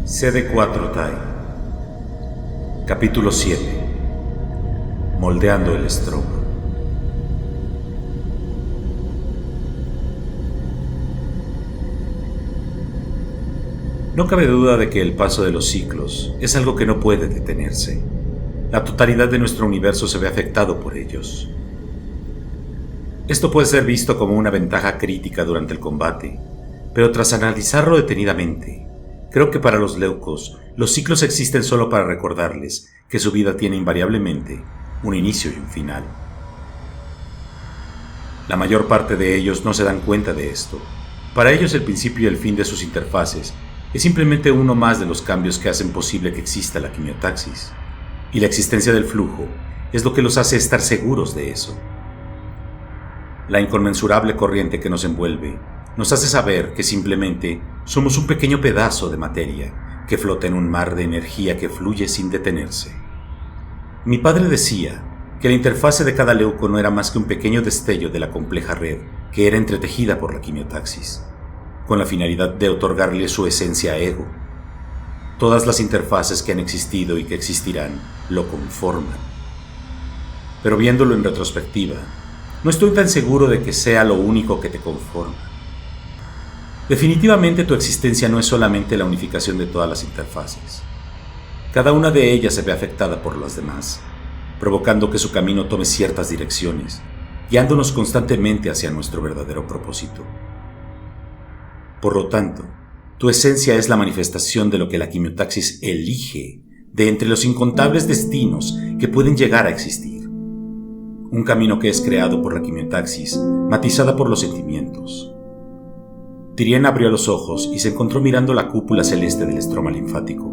CD4 Tai. Capítulo 7. Moldeando el estroma. No cabe duda de que el paso de los ciclos es algo que no puede detenerse. La totalidad de nuestro universo se ve afectado por ellos. Esto puede ser visto como una ventaja crítica durante el combate, pero tras analizarlo detenidamente, creo que para los leucos, los ciclos existen solo para recordarles que su vida tiene invariablemente un inicio y un final. La mayor parte de ellos no se dan cuenta de esto. Para ellos el principio y el fin de sus interfaces es simplemente uno más de los cambios que hacen posible que exista la quimiotaxis. Y la existencia del flujo es lo que los hace estar seguros de eso. La inconmensurable corriente que nos envuelve nos hace saber que simplemente somos un pequeño pedazo de materia que flota en un mar de energía que fluye sin detenerse. Mi padre decía que la interfase de cada leuco no era más que un pequeño destello de la compleja red que era entretejida por la quimiotaxis, con la finalidad de otorgarle su esencia a ego. Todas las interfaces que han existido y que existirán lo conforman. Pero viéndolo en retrospectiva, no estoy tan seguro de que sea lo único que te conforma. Definitivamente tu existencia no es solamente la unificación de todas las interfaces. Cada una de ellas se ve afectada por las demás, provocando que su camino tome ciertas direcciones, guiándonos constantemente hacia nuestro verdadero propósito. Por lo tanto, tu esencia es la manifestación de lo que la quimiotaxis elige de entre los incontables destinos que pueden llegar a existir. Un camino que es creado por la quimiotaxis, matizada por los sentimientos. Tyrien abrió los ojos y se encontró mirando la cúpula celeste del estroma linfático.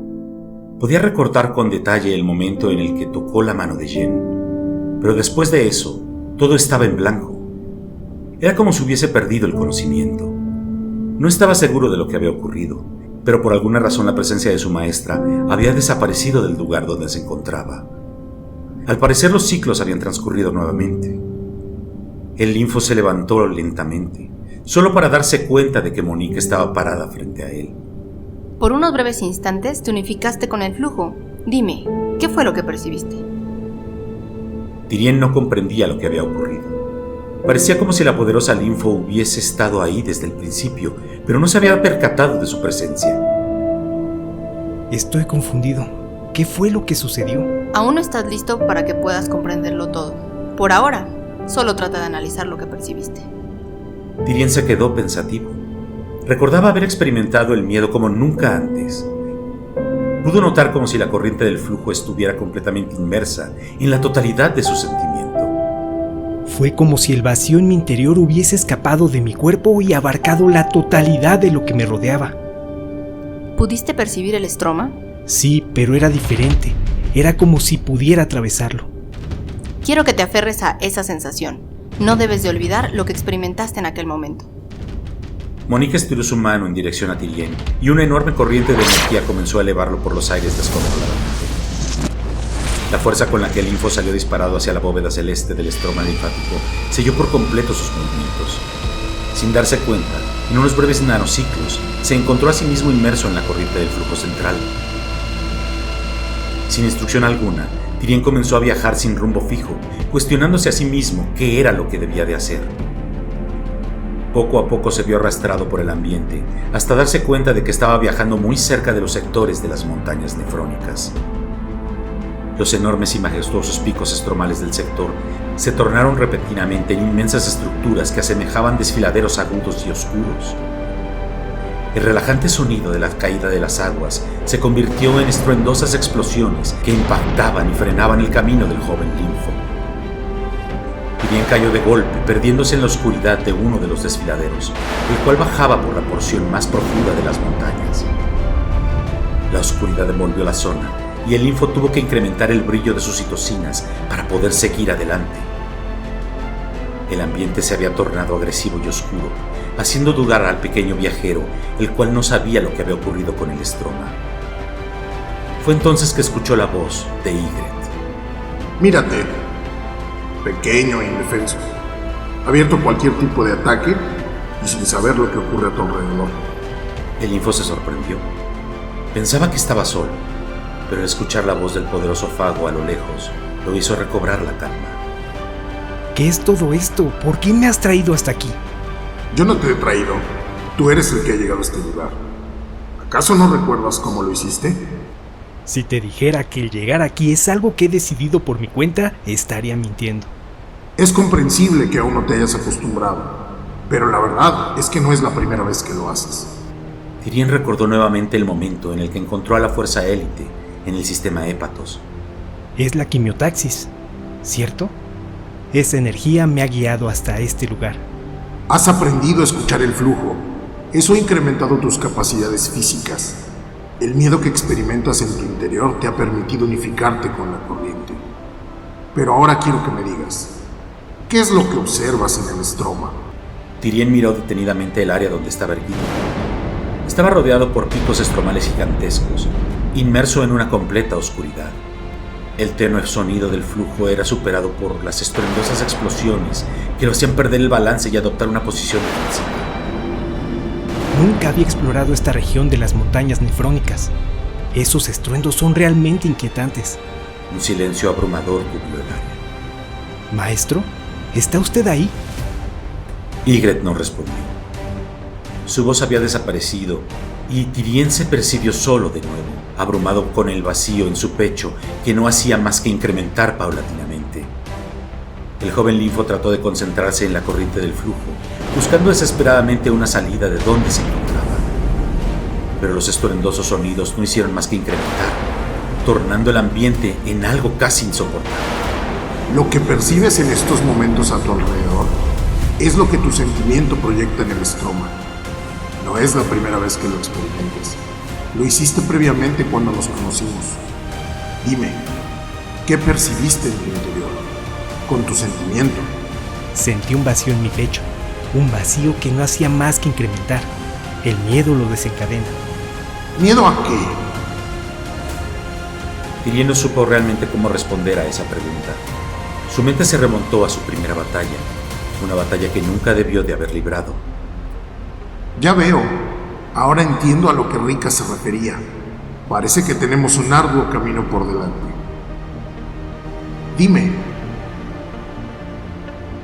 Podía recordar con detalle el momento en el que tocó la mano de Jen, pero después de eso, todo estaba en blanco. Era como si hubiese perdido el conocimiento. No estaba seguro de lo que había ocurrido, pero por alguna razón la presencia de su maestra había desaparecido del lugar donde se encontraba. Al parecer los ciclos habían transcurrido nuevamente. El linfo se levantó lentamente, solo para darse cuenta de que Monique estaba parada frente a él. Por unos breves instantes te unificaste con el flujo. Dime, ¿qué fue lo que percibiste? Tyrien no comprendía lo que había ocurrido. Parecía como si la poderosa linfo hubiese estado ahí desde el principio, pero no se había percatado de su presencia. Estoy confundido. ¿Qué fue lo que sucedió? Aún no estás listo para que puedas comprenderlo todo. Por ahora, solo trata de analizar lo que percibiste. Tyrien se quedó pensativo. Recordaba haber experimentado el miedo como nunca antes. Pudo notar como si la corriente del flujo estuviera completamente inmersa en la totalidad de su sentimiento. Fue como si el vacío en mi interior hubiese escapado de mi cuerpo y abarcado la totalidad de lo que me rodeaba. ¿Pudiste percibir el estroma? Sí, pero era diferente. Era como si pudiera atravesarlo. Quiero que te aferres a esa sensación. No debes de olvidar lo que experimentaste en aquel momento. Monique estiró su mano en dirección a Tyrien y una enorme corriente de energía comenzó a elevarlo por los aires descontroladamente. La fuerza con la que el linfo salió disparado hacia la bóveda celeste del estroma linfático selló por completo sus movimientos. Sin darse cuenta, en unos breves nanociclos, se encontró a sí mismo inmerso en la corriente del flujo central. Sin instrucción alguna, Tyrien comenzó a viajar sin rumbo fijo, cuestionándose a sí mismo qué era lo que debía de hacer. Poco a poco se vio arrastrado por el ambiente, hasta darse cuenta de que estaba viajando muy cerca de los sectores de las montañas nefrónicas. Los enormes y majestuosos picos estromales del sector se tornaron repentinamente en inmensas estructuras que asemejaban desfiladeros agudos y oscuros. El relajante sonido de la caída de las aguas se convirtió en estruendosas explosiones que impactaban y frenaban el camino del joven linfo. Tyrien cayó de golpe, perdiéndose en la oscuridad de uno de los desfiladeros, el cual bajaba por la porción más profunda de las montañas. La oscuridad envolvió la zona, y el linfo tuvo que incrementar el brillo de sus citocinas para poder seguir adelante. El ambiente se había tornado agresivo y oscuro, haciendo dudar al pequeño viajero, el cual no sabía lo que había ocurrido con el estroma. Fue entonces que escuchó la voz de Ygritte. Mírate, pequeño e indefenso, abierto a cualquier tipo de ataque y sin saber lo que ocurre a tu alrededor. El linfo se sorprendió. Pensaba que estaba solo, pero al escuchar la voz del poderoso Fago a lo lejos, lo hizo recobrar la calma. ¿Qué es todo esto? ¿Por qué me has traído hasta aquí? Yo no te he traído. Tú eres el que ha llegado a este lugar. ¿Acaso no recuerdas cómo lo hiciste? Si te dijera que el llegar aquí es algo que he decidido por mi cuenta, estaría mintiendo. Es comprensible que aún no te hayas acostumbrado, pero la verdad es que no es la primera vez que lo haces. Tyrien recordó nuevamente el momento en el que encontró a la Fuerza Élite en el sistema Hépatos. Es la quimiotaxis, ¿cierto? Esa energía me ha guiado hasta este lugar. Has aprendido a escuchar el flujo. Eso ha incrementado tus capacidades físicas. El miedo que experimentas en tu interior te ha permitido unificarte con la corriente. Pero ahora quiero que me digas, ¿qué es lo que observas en el estroma? Tyrien miró detenidamente el área donde estaba erguido. Estaba rodeado por picos estromales gigantescos, inmerso en una completa oscuridad. El tenue sonido del flujo era superado por las estruendosas explosiones que lo hacían perder el balance y adoptar una posición defensiva. Nunca había explorado esta región de las montañas nefrónicas. Esos estruendos son realmente inquietantes. Un silencio abrumador cubrió el área. Maestro, ¿está usted ahí? Ygritte no respondió. Su voz había desaparecido y Tyrien se percibió solo de nuevo, abrumado con el vacío en su pecho que no hacía más que incrementar paulatinamente. El joven Linfo trató de concentrarse en la corriente del flujo, buscando desesperadamente una salida de donde se encontraba. Pero los estruendosos sonidos no hicieron más que incrementar, tornando el ambiente en algo casi insoportable. Lo que percibes en estos momentos a tu alrededor es lo que tu sentimiento proyecta en el estroma. No es la primera vez que lo experimentas. Lo hiciste previamente cuando nos conocimos. Dime, ¿qué percibiste en tu interior? Con tu sentimiento. Sentí un vacío en mi pecho, un vacío que no hacía más que incrementar. El miedo lo desencadena. ¿Miedo a qué? Tyrien no supo realmente cómo responder a esa pregunta. Su mente se remontó a su primera batalla, una batalla que nunca debió de haber librado. Ya veo. Ahora entiendo a lo que Rika se refería. Parece que tenemos un arduo camino por delante. Dime,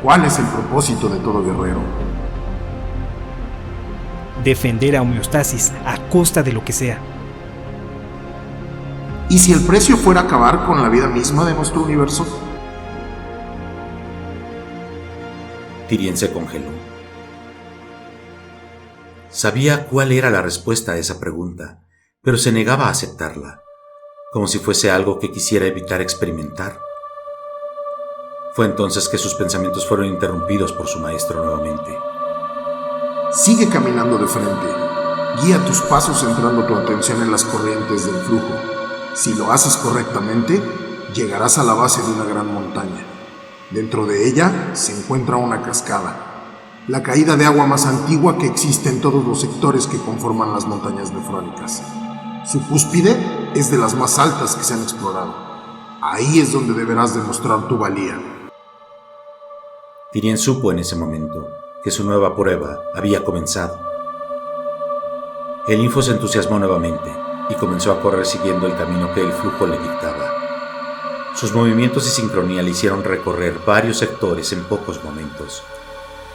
¿cuál es el propósito de todo guerrero? Defender a homeostasis a costa de lo que sea. ¿Y si el precio fuera acabar con la vida misma de nuestro universo? Tyrien se congeló. Sabía cuál era la respuesta a esa pregunta, pero se negaba a aceptarla, como si fuese algo que quisiera evitar experimentar. Fue entonces que sus pensamientos fueron interrumpidos por su maestro nuevamente. Sigue caminando de frente. Guía tus pasos centrando tu atención en las corrientes del flujo. Si lo haces correctamente, llegarás a la base de una gran montaña. Dentro de ella se encuentra una cascada, la caída de agua más antigua que existe en todos los sectores que conforman las montañas nefrónicas. Su cúspide es de las más altas que se han explorado. Ahí es donde deberás demostrar tu valía. Tyrien supo en ese momento que su nueva prueba había comenzado. El Linfo se entusiasmó nuevamente y comenzó a correr siguiendo el camino que el flujo le dictaba. Sus movimientos y sincronía le hicieron recorrer varios sectores en pocos momentos,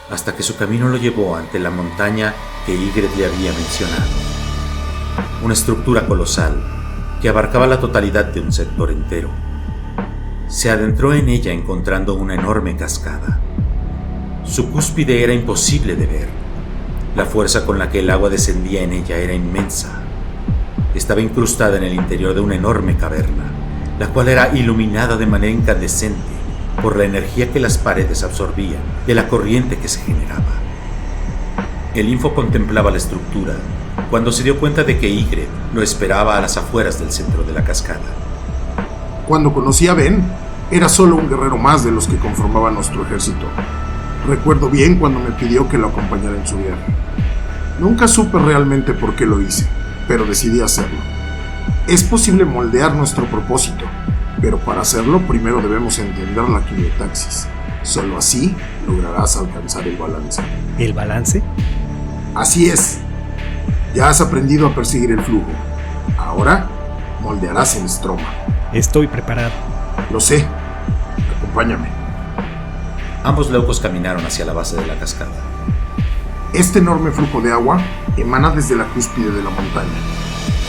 hasta que su camino lo llevó ante la montaña que Ygritte le había mencionado. Una estructura colosal que abarcaba la totalidad de un sector entero. Se adentró en ella encontrando una enorme cascada. Su cúspide era imposible de ver. La fuerza con la que el agua descendía en ella era inmensa. Estaba incrustada en el interior de una enorme caverna, la cual era iluminada de manera incandescente por la energía que las paredes absorbían de la corriente que se generaba. El Linfo contemplaba la estructura cuando se dio cuenta de que Ygritte lo esperaba a las afueras del centro de la cascada. Cuando conocí a Ben, era solo un guerrero más de los que conformaban nuestro ejército. Recuerdo bien cuando me pidió que lo acompañara en su viaje. Nunca supe realmente por qué lo hice, pero decidí hacerlo. Es posible moldear nuestro propósito, pero para hacerlo primero debemos entender la quimiotaxis. Solo así lograrás alcanzar el balance. ¿El balance? Así es. Ya has aprendido a perseguir el flujo. Ahora moldearás el estroma. Estoy preparado. Lo sé. Acompáñame. Ambos leucos caminaron hacia la base de la cascada. Este enorme flujo de agua emana desde la cúspide de la montaña.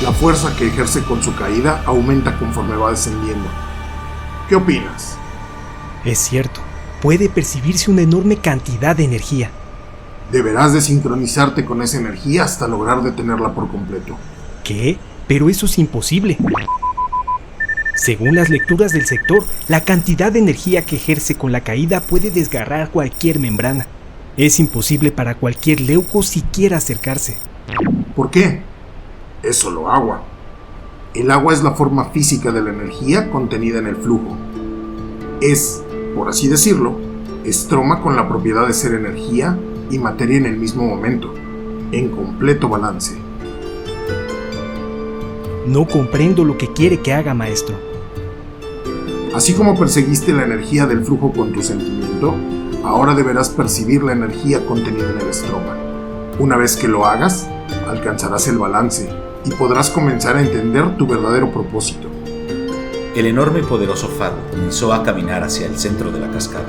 La fuerza que ejerce con su caída aumenta conforme va descendiendo. ¿Qué opinas? Es cierto, puede percibirse una enorme cantidad de energía. Deberás de sincronizarte con esa energía hasta lograr detenerla por completo. ¿Qué? Pero eso es imposible. Según las lecturas del sector, la cantidad de energía que ejerce con la caída puede desgarrar cualquier membrana. Es imposible para cualquier leuco siquiera acercarse. ¿Por qué? Es solo agua. El agua es la forma física de la energía contenida en el flujo. Es, por así decirlo, estroma con la propiedad de ser energía y materia en el mismo momento, en completo balance. No comprendo lo que quiere que haga, maestro. Así como perseguiste la energía del flujo con tu sentimiento, ahora deberás percibir la energía contenida en el estroma. Una vez que lo hagas, alcanzarás el balance y podrás comenzar a entender tu verdadero propósito. El enorme y poderoso Fado comenzó a caminar hacia el centro de la cascada.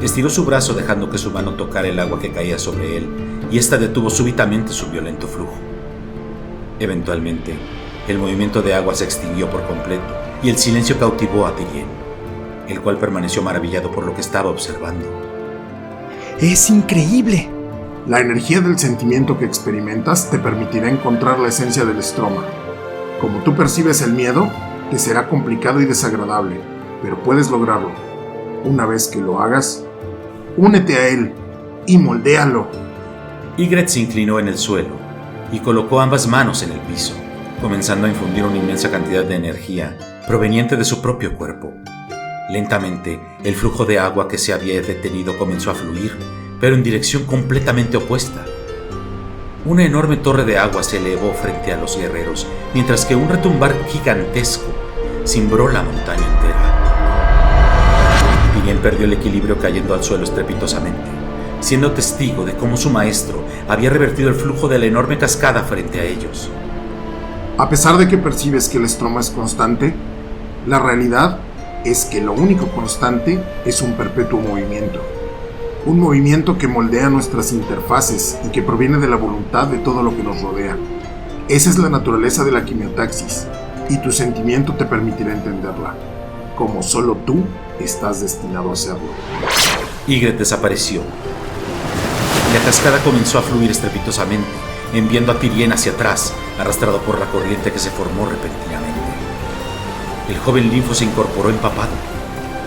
Estiró su brazo dejando que su mano tocara el agua que caía sobre él, y ésta detuvo súbitamente su violento flujo. Eventualmente, el movimiento de agua se extinguió por completo, y el silencio cautivó a Tyrien, el cual permaneció maravillado por lo que estaba observando. ¡Es increíble! La energía del sentimiento que experimentas te permitirá encontrar la esencia del estroma. Como tú percibes el miedo, te será complicado y desagradable, pero puedes lograrlo. Una vez que lo hagas, únete a él y moldéalo. Ygritte se inclinó en el suelo y colocó ambas manos en el piso, comenzando a infundir una inmensa cantidad de energía proveniente de su propio cuerpo. Lentamente, el flujo de agua que se había detenido comenzó a fluir, pero en dirección completamente opuesta. Una enorme torre de agua se elevó frente a los guerreros, mientras que un retumbar gigantesco cimbró la montaña entera. Tyrien perdió el equilibrio cayendo al suelo estrepitosamente, siendo testigo de cómo su maestro había revertido el flujo de la enorme cascada frente a ellos. A pesar de que percibes que el estroma es constante, la realidad es que lo único constante es un perpetuo movimiento. Un movimiento que moldea nuestras interfaces y que proviene de la voluntad de todo lo que nos rodea. Esa es la naturaleza de la quimiotaxis, y tu sentimiento te permitirá entenderla, como solo tú estás destinado a hacerlo. Ygritte desapareció. La cascada comenzó a fluir estrepitosamente, enviando a Tyrien hacia atrás, arrastrado por la corriente que se formó repentinamente. El joven Linfo se incorporó empapado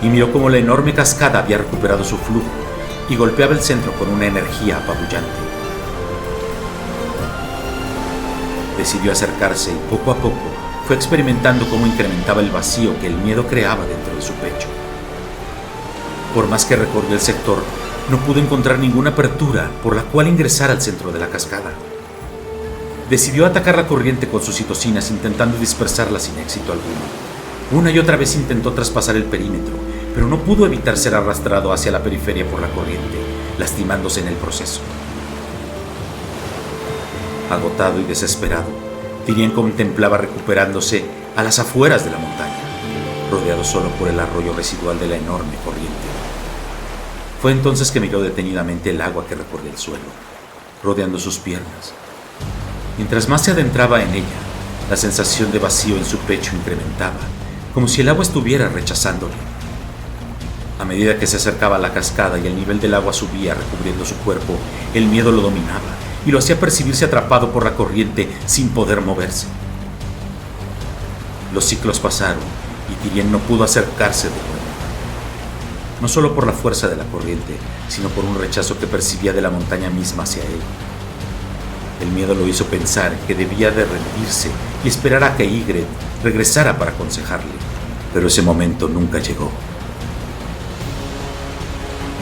y miró cómo la enorme cascada había recuperado su flujo y golpeaba el centro con una energía apabullante. Decidió acercarse y poco a poco fue experimentando cómo incrementaba el vacío que el miedo creaba dentro de su pecho. Por más que recorrió el sector, no pudo encontrar ninguna apertura por la cual ingresar al centro de la cascada. Decidió atacar la corriente con sus citocinas, intentando dispersarla sin éxito alguno. Una y otra vez intentó traspasar el perímetro, pero no pudo evitar ser arrastrado hacia la periferia por la corriente, lastimándose en el proceso. Agotado y desesperado, Tyrien contemplaba recuperándose a las afueras de la montaña, rodeado solo por el arroyo residual de la enorme corriente. Fue entonces que miró detenidamente el agua que recorría el suelo, rodeando sus piernas. Mientras más se adentraba en ella, la sensación de vacío en su pecho incrementaba, como si el agua estuviera rechazándole. A medida que se acercaba a la cascada y el nivel del agua subía recubriendo su cuerpo, el miedo lo dominaba y lo hacía percibirse atrapado por la corriente sin poder moverse. Los ciclos pasaron y Tyrien no pudo acercarse de nuevo. No solo por la fuerza de la corriente, sino por un rechazo que percibía de la montaña misma hacia él. El miedo lo hizo pensar que debía de rendirse y esperar a que Ygritte regresara para aconsejarle, pero ese momento nunca llegó.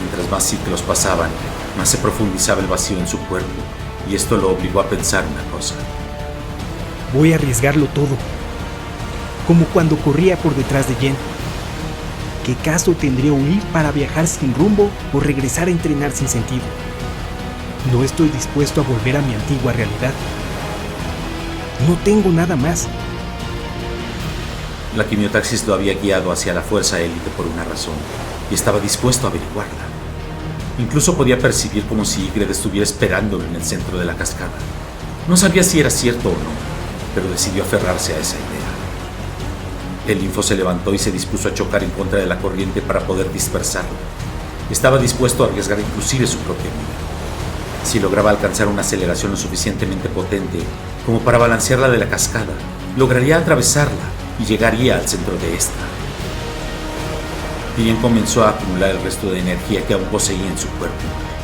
Mientras más ciclos pasaban, más se profundizaba el vacío en su cuerpo, y esto lo obligó a pensar una cosa. Voy a arriesgarlo todo, como cuando corría por detrás de Yen. ¿Qué caso tendría huir para viajar sin rumbo o regresar a entrenar sin sentido? No estoy dispuesto a volver a mi antigua realidad. No tengo nada más. La quimiotaxis lo había guiado hacia la fuerza élite por una razón, y estaba dispuesto a averiguarla. Incluso podía percibir como si Ygritte estuviera esperándolo en el centro de la cascada. No sabía si era cierto o no, pero decidió aferrarse a esa idea. El linfo se levantó y se dispuso a chocar en contra de la corriente para poder dispersarlo. Estaba dispuesto a arriesgar inclusive su propia vida. Si lograba alcanzar una aceleración lo suficientemente potente como para balancearla de la cascada, lograría atravesarla y llegaría al centro de esta. Tyrion comenzó a acumular el resto de energía que aún poseía en su cuerpo,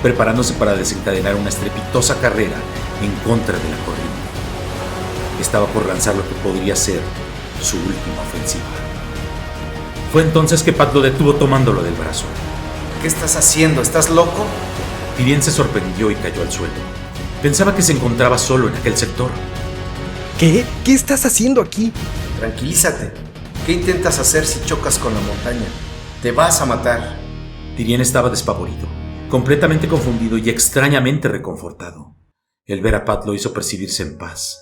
preparándose para desencadenar una estrepitosa carrera en contra de la corriente. Estaba por lanzar lo que podría ser su última ofensiva. Fue entonces que Pat lo detuvo tomándolo del brazo. ¿Qué estás haciendo? ¿Estás loco? Tyrion se sorprendió y cayó al suelo. Pensaba que se encontraba solo en aquel sector. ¿Qué? ¿Qué estás haciendo aquí? Tranquilízate. ¿Qué intentas hacer si chocas con la montaña? Te vas a matar. Tyrion estaba despavorido, completamente confundido y extrañamente reconfortado. El ver a Pat lo hizo percibirse en paz.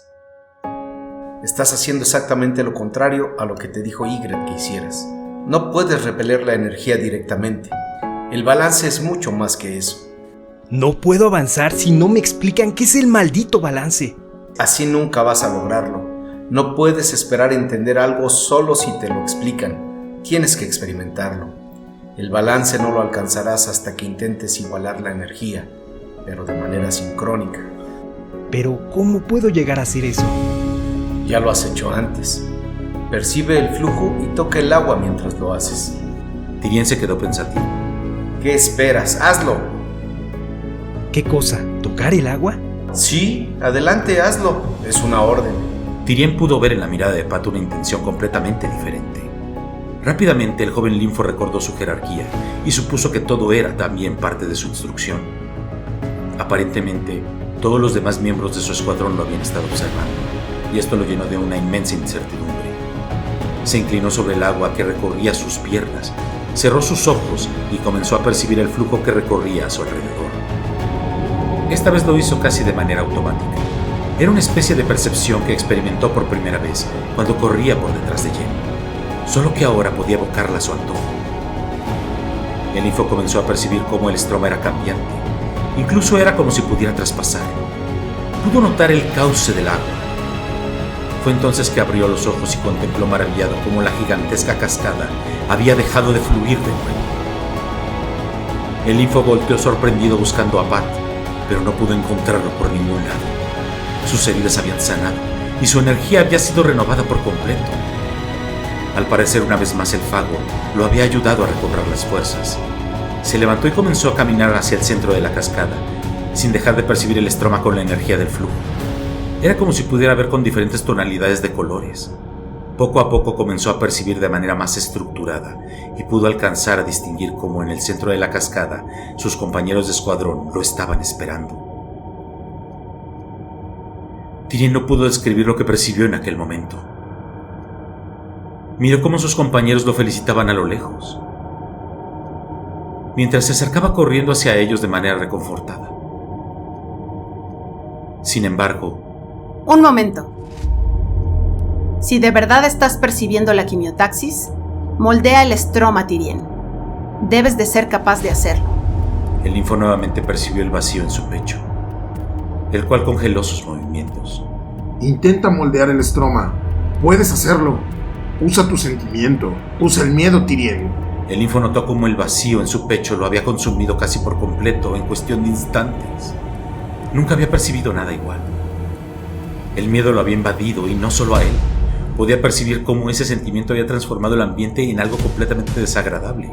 Estás haciendo exactamente lo contrario a lo que te dijo Ygritte que hicieras. No puedes repeler la energía directamente. El balance es mucho más que eso. No puedo avanzar si no me explican qué es el maldito balance. Así nunca vas a lograrlo. No puedes esperar entender algo solo si te lo explican. Tienes que experimentarlo. El balance no lo alcanzarás hasta que intentes igualar la energía, pero de manera sincrónica. Pero, ¿cómo puedo llegar a hacer eso? Ya lo has hecho antes. Percibe el flujo y toca el agua mientras lo haces. Tyrion se quedó pensativo. ¿Qué esperas? ¡Hazlo! ¿Qué cosa? ¿Tocar el agua? Sí, adelante, hazlo. Es una orden. Tyrion pudo ver en la mirada de Pat una intención completamente diferente. Rápidamente el joven linfo recordó su jerarquía y supuso que todo era también parte de su instrucción. Aparentemente, todos los demás miembros de su escuadrón lo habían estado observando, y esto lo llenó de una inmensa incertidumbre. Se inclinó sobre el agua que recorría sus piernas, cerró sus ojos y comenzó a percibir el flujo que recorría a su alrededor. Esta vez lo hizo casi de manera automática. Era una especie de percepción que experimentó por primera vez cuando corría por detrás de Yen. Solo que ahora podía evocarla a su antojo. El linfo comenzó a percibir cómo el estroma era cambiante. Incluso era como si pudiera traspasar. Pudo notar el cauce del agua. Fue entonces que abrió los ojos y contempló maravillado cómo la gigantesca cascada había dejado de fluir de nuevo. El linfo volteó sorprendido buscando a Pat, pero no pudo encontrarlo por ningún lado. Sus heridas habían sanado y su energía había sido renovada por completo. Al parecer, una vez más el Fago lo había ayudado a recobrar las fuerzas. Se levantó y comenzó a caminar hacia el centro de la cascada, sin dejar de percibir el estroma con la energía del flujo. Era como si pudiera ver con diferentes tonalidades de colores. Poco a poco comenzó a percibir de manera más estructurada y pudo alcanzar a distinguir cómo en el centro de la cascada sus compañeros de escuadrón lo estaban esperando. Tyrion no pudo describir lo que percibió en aquel momento. Miró cómo sus compañeros lo felicitaban a lo lejos, mientras se acercaba corriendo hacia ellos de manera reconfortada. Sin embargo... Un momento. Si de verdad estás percibiendo la quimiotaxis, moldea el estroma, Tyrion. Debes de ser capaz de hacerlo. El linfo nuevamente percibió el vacío en su pecho, el cual congeló sus movimientos. Intenta moldear el estroma. Puedes hacerlo. Usa tu sentimiento. Usa el miedo, Tyrion. El linfo notó cómo el vacío en su pecho lo había consumido casi por completo en cuestión de instantes. Nunca había percibido nada igual. El miedo lo había invadido y no solo a él. Podía percibir cómo ese sentimiento había transformado el ambiente en algo completamente desagradable.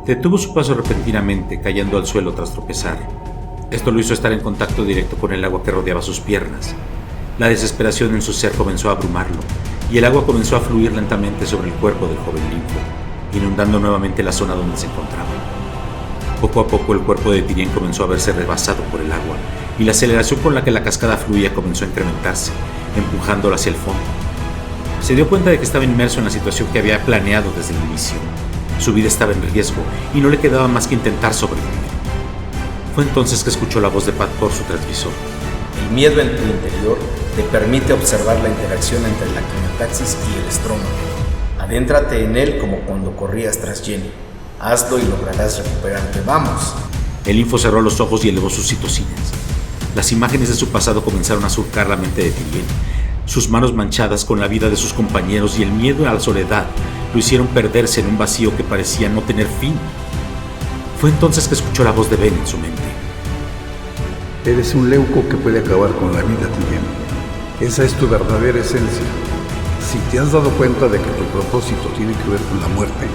Detuvo su paso repentinamente, cayendo al suelo tras tropezar. Esto lo hizo estar en contacto directo con el agua que rodeaba sus piernas. La desesperación en su ser comenzó a abrumarlo, y el agua comenzó a fluir lentamente sobre el cuerpo del joven linfo, inundando nuevamente la zona donde se encontraba. Poco a poco el cuerpo de Tyrion comenzó a verse rebasado por el agua, y la aceleración con la que la cascada fluía comenzó a incrementarse, empujándolo hacia el fondo. Se dio cuenta de que estaba inmerso en la situación que había planeado desde el inicio. Su vida estaba en riesgo, y no le quedaba más que intentar sobrevivir. Fue entonces que escuchó la voz de Pat por su transmisor. El miedo en tu interior te permite observar la interacción entre la quimiotaxis y el estroma. Adéntrate en él como cuando corrías tras Jenny. Hazlo y lograrás recuperarte. ¡Vamos! El Info cerró los ojos y elevó sus citocinas. Las imágenes de su pasado comenzaron a surcar la mente de Tyrion. Sus manos manchadas con la vida de sus compañeros y el miedo a la soledad lo hicieron perderse en un vacío que parecía no tener fin. Fue entonces que escuchó la voz de Ben en su mente. Eres un leuco que puede acabar con la vida, Tyrion. Esa es tu verdadera esencia. Si te has dado cuenta de que tu propósito tiene que ver con la muerte,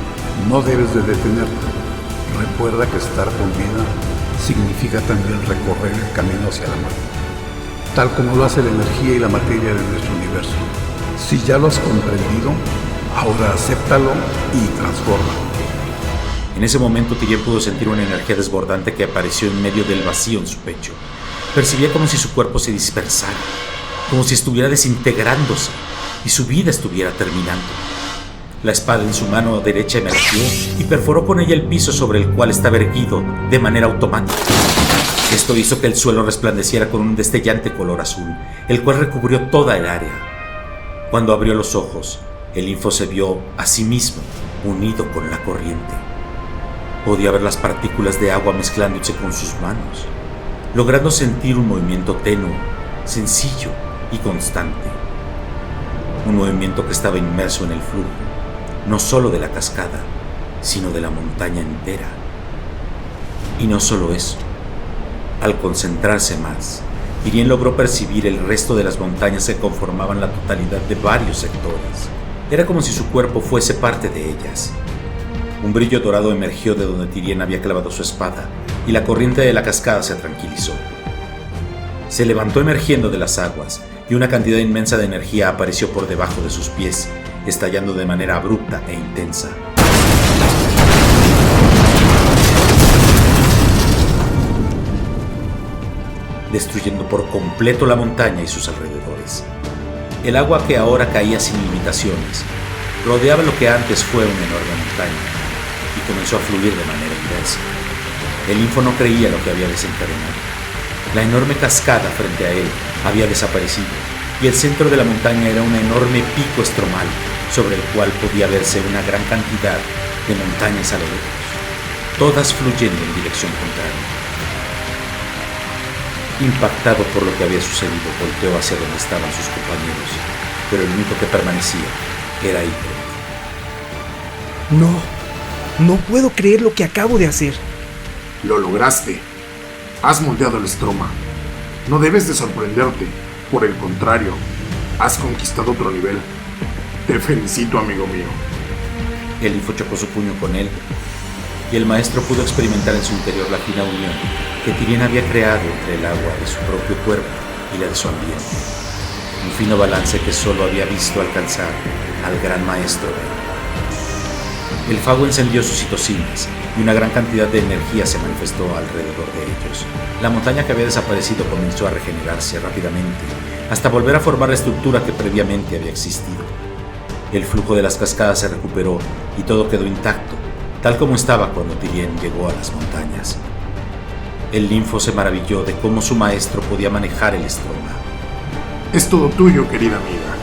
no debes de detenerte. Recuerda que estar con vida significa también recorrer el camino hacia la muerte, tal como lo hace la energía y la materia de nuestro universo. Si ya lo has comprendido, ahora acéptalo y transfórmalo. En ese momento Tyrion pudo sentir una energía desbordante que apareció en medio del vacío en su pecho. Percibía como si su cuerpo se dispersara, como si estuviera desintegrándose y su vida estuviera terminando. La espada en su mano derecha emergió y perforó con ella el piso sobre el cual estaba erguido de manera automática. Esto hizo que el suelo resplandeciera con un destellante color azul, el cual recubrió toda el área. Cuando abrió los ojos, el Info se vio a sí mismo unido con la corriente. Podía ver las partículas de agua mezclándose con sus manos, logrando sentir un movimiento tenue, sencillo y constante. Un movimiento que estaba inmerso en el flujo, no solo de la cascada, sino de la montaña entera. Y no solo eso, al concentrarse más, Tyrion logró percibir el resto de las montañas que conformaban la totalidad de varios sectores. Era como si su cuerpo fuese parte de ellas. Un brillo dorado emergió de donde Tyrion había clavado su espada, y la corriente de la cascada se tranquilizó. Se levantó emergiendo de las aguas, y una cantidad inmensa de energía apareció por debajo de sus pies, estallando de manera abrupta e intensa. Destruyendo por completo la montaña y sus alrededores. El agua que ahora caía sin limitaciones rodeaba lo que antes fue una enorme montaña y comenzó a fluir de manera inversa. El Info no creía lo que había desencadenado. La enorme cascada frente a él había desaparecido y el centro de la montaña era un enorme pico estromal sobre el cual podía verse una gran cantidad de montañas a lo lejos, todas fluyendo en dirección contraria. Impactado por lo que había sucedido, volteó hacia donde estaban sus compañeros, pero el único que permanecía era Ygritte. No puedo creer lo que acabo de hacer. Lo lograste. Has moldeado el estroma. No debes de sorprenderte. Por el contrario, has conquistado otro nivel. Te felicito, amigo mío. El Info chocó su puño con él, y el maestro pudo experimentar en su interior la fina unión que Tyrion había creado entre el agua de su propio cuerpo y la de su ambiente. Un fino balance que solo había visto alcanzar al gran maestro. El Fago encendió sus citocinas y una gran cantidad de energía se manifestó alrededor de ellos. La montaña que había desaparecido comenzó a regenerarse rápidamente hasta volver a formar la estructura que previamente había existido. El flujo de las cascadas se recuperó y todo quedó intacto, tal como estaba cuando Tyrion llegó a las montañas. El Info se maravilló de cómo su maestro podía manejar el estroma. Es todo tuyo, querida amiga.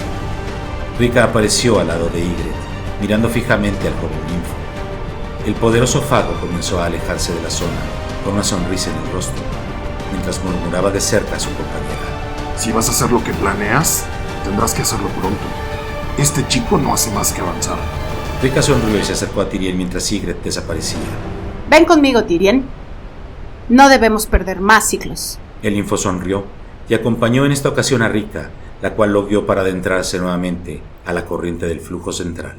Rika apareció al lado de Ygritte, mirando fijamente al joven Info. El poderoso Fago comenzó a alejarse de la zona con una sonrisa en el rostro, mientras murmuraba de cerca a su compañera. Si vas a hacer lo que planeas, tendrás que hacerlo pronto. Este chico no hace más que avanzar. Rika sonrió y se acercó a Tyrion mientras Ygritte desaparecía. Ven conmigo, Tyrion. No debemos perder más ciclos. El Info sonrió y acompañó en esta ocasión a Rika, la cual lo guió para adentrarse nuevamente a la corriente del flujo central.